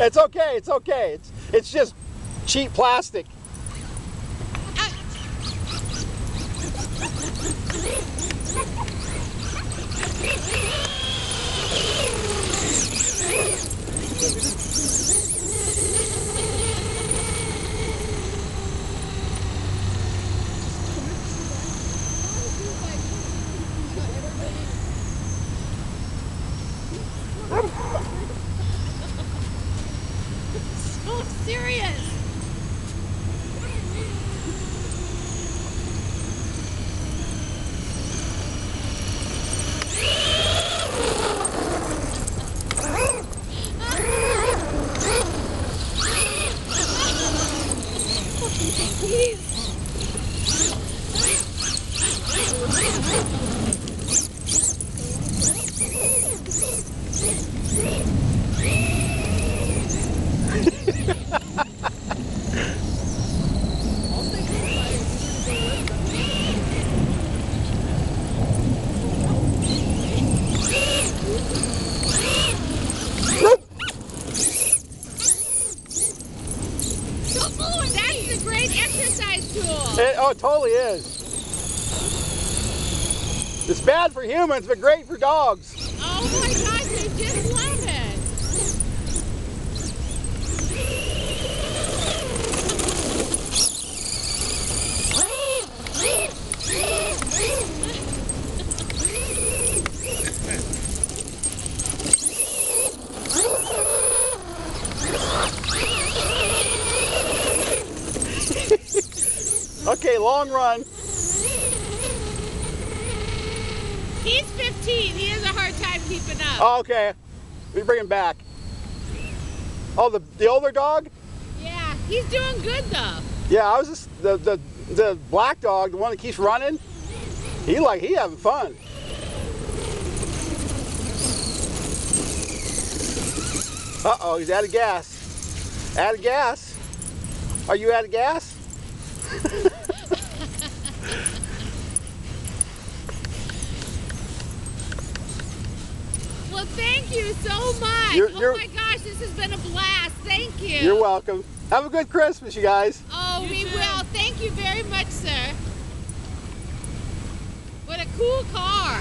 It's okay, it's okay. It's just cheap plastic. So serious. That's a great exercise tool. It totally is. It's bad for humans, but great for dogs. Oh my gosh, they just love it. Okay, long run. He's 15. He has a hard time keeping up. Oh, okay. We bring him back. Oh, the older dog? Yeah, he's doing good though. Yeah, I was just the black dog, the one that keeps running. He having fun. Uh-oh, he's out of gas. Out of gas. Are you out of gas? Well, thank you so much. Oh my gosh, this has been a blast. Thank you. You're welcome. Have a good Christmas, you guys. Oh, we will. Thank you very much, sir. What a cool car.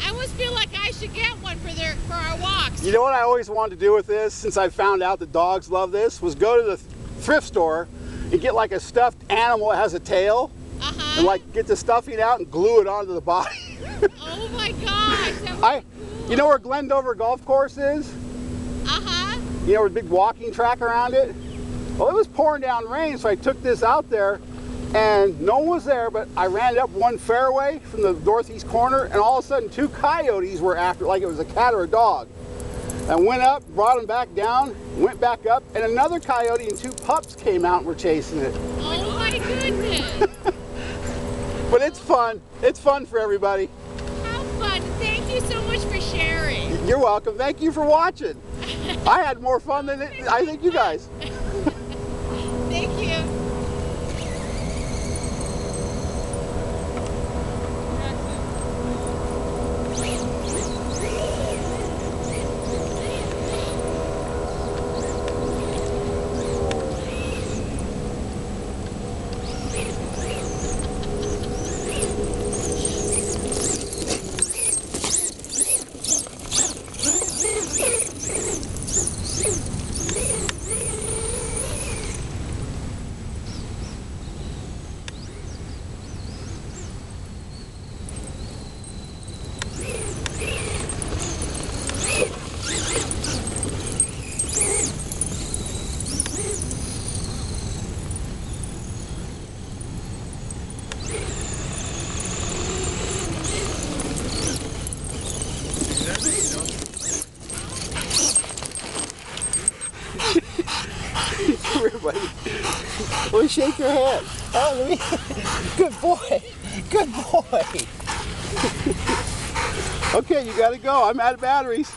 I almost feel like I should get one for our walks. You know what I always wanted to do with this, since I found out that dogs love this, was go to the thrift store and get like a stuffed animal that has a tail, and like get the stuffing out and glue it onto the body. Oh my gosh, that was cool. You know where Glendover Golf Course is? You know, with a big walking track around it? Well, it was pouring down rain, so I took this out there and no one was there, but I ran it up one fairway from the northeast corner, and all of a sudden 2 coyotes were after it like it was a cat or a dog. I went up, brought them back down, went back up, and another coyote and 2 pups came out and were chasing it. Oh my goodness. But it's fun. It's fun for everybody. How fun. Thank you so much for sharing. You're welcome. Thank you for watching. I had more fun than I think you guys. Thank you. Come here, buddy. Let me shake your hand. Oh, let me. Good boy. Good boy. Okay, you gotta go. I'm out of batteries.